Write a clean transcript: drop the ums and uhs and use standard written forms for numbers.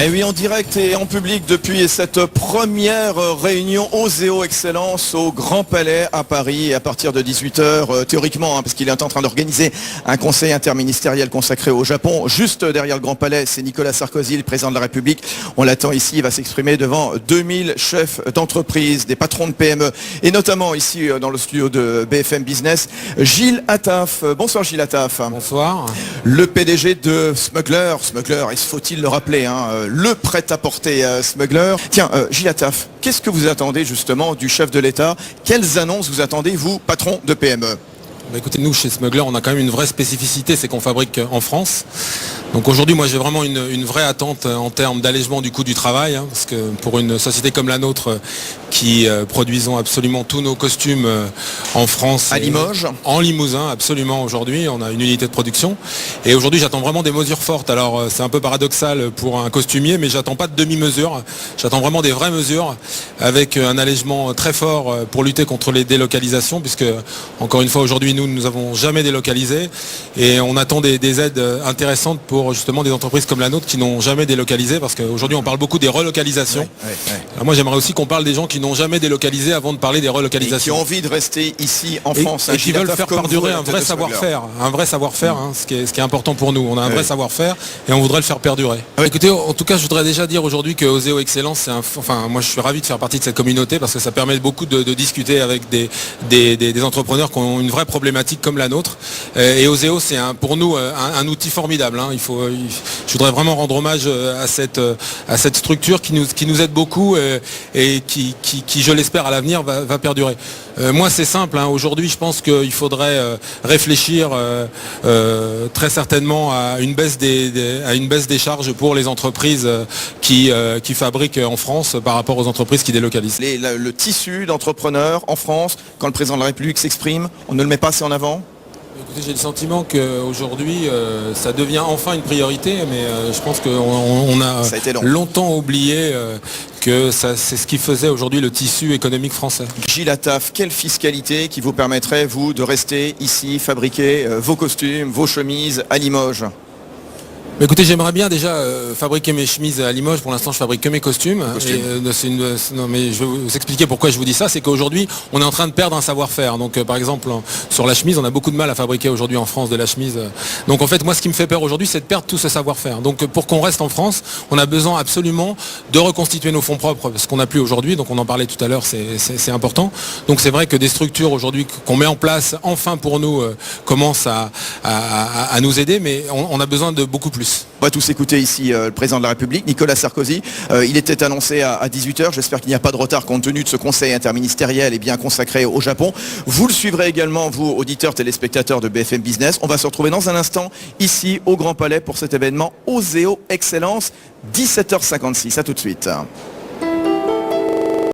Et oui, en direct et en public depuis cette première réunion Oseo Excellence au Grand Palais à Paris. Et à partir de 18h, théoriquement, parce qu'il est en train d'organiser un conseil interministériel consacré au Japon. Juste derrière le Grand Palais, c'est Nicolas Sarkozy, le président de la République. On l'attend ici, il va s'exprimer devant 2000 chefs d'entreprise, des patrons de PME. Et notamment ici dans le studio de BFM Business, Gilles Attaf. Bonsoir Gilles Attaf. Bonsoir. Le PDG de Smuggler, faut-il le rappeler, le prêt-à-porter Smuggler. Tiens, Gilles Attaf, qu'est-ce que vous attendez justement du chef de l'État? Quelles annonces vous attendez, vous, patron de PME? Écoutez, nous, chez Smuggler, on a quand même une vraie spécificité, c'est qu'on fabrique en France. Donc aujourd'hui, moi, j'ai vraiment une vraie attente en termes d'allègement du coût du travail, parce que pour une société comme la nôtre, qui produisons absolument tous nos costumes en France. À Limoges. En Limousin, absolument, aujourd'hui. On a une unité de production. Et aujourd'hui, j'attends vraiment des mesures fortes. Alors, c'est un peu paradoxal pour un costumier, mais j'attends pas de demi-mesures. J'attends vraiment des vraies mesures, avec un allègement très fort pour lutter contre les délocalisations, puisque, encore une fois, aujourd'hui, nous n'avons jamais délocalisé. Et on attend des aides intéressantes pour justement des entreprises comme la nôtre qui n'ont jamais délocalisé, parce qu'aujourd'hui on parle beaucoup des relocalisations. Alors moi j'aimerais aussi qu'on parle des gens qui n'ont jamais délocalisé avant de parler des relocalisations. Et qui ont envie de rester ici en France. Et qui veulent faire perdurer un vrai savoir-faire. Ce qui est important pour nous. On a un vrai savoir-faire et on voudrait le faire perdurer. Écoutez, en tout cas je voudrais déjà dire aujourd'hui que Oseo Excellence, moi je suis ravi de faire partie de cette communauté parce que ça permet beaucoup de discuter avec des entrepreneurs qui ont une vraie problématique comme la nôtre. Et Oseo c'est pour nous un outil formidable. Je voudrais vraiment rendre hommage à cette structure qui nous aide beaucoup et qui, je l'espère, à l'avenir va perdurer. Moi c'est simple, aujourd'hui je pense qu'il faudrait réfléchir très certainement à une baisse des charges pour les entreprises qui fabriquent en France par rapport aux entreprises qui délocalisent. Le tissu d'entrepreneurs en France, quand le président de la République s'exprime, on ne le met pas assez en avant? Écoutez, j'ai le sentiment qu'aujourd'hui, ça devient enfin une priorité, mais je pense qu'on a longtemps oublié que c'est ce qui faisait aujourd'hui le tissu économique français. Gilles Attaf, quelle fiscalité qui vous permettrait, vous, de rester ici, fabriquer vos costumes, vos chemises à Limoges? Écoutez, j'aimerais bien déjà fabriquer mes chemises à Limoges. Pour l'instant, je fabrique que mes costumes. Non, mais je vais vous expliquer pourquoi je vous dis ça. C'est qu'aujourd'hui, on est en train de perdre un savoir-faire. Donc, par exemple, sur la chemise, on a beaucoup de mal à fabriquer aujourd'hui en France de la chemise. Donc, en fait, moi, ce qui me fait peur aujourd'hui, c'est de perdre tout ce savoir-faire. Donc, pour qu'on reste en France, on a besoin absolument de reconstituer nos fonds propres, ce qu'on n'a plus aujourd'hui. Donc, on en parlait tout à l'heure, c'est important. Donc, c'est vrai que des structures aujourd'hui qu'on met en place, enfin pour nous, commencent à nous aider, mais on a besoin de beaucoup plus. On va tous écouter ici le président de la République, Nicolas Sarkozy. Il était annoncé à 18h. J'espère qu'il n'y a pas de retard compte tenu de ce conseil interministériel et bien consacré au Japon. Vous le suivrez également, vous, auditeurs, téléspectateurs de BFM Business. On va se retrouver dans un instant ici au Grand Palais pour cet événement Oseo Excellence, 17h56. À tout de suite.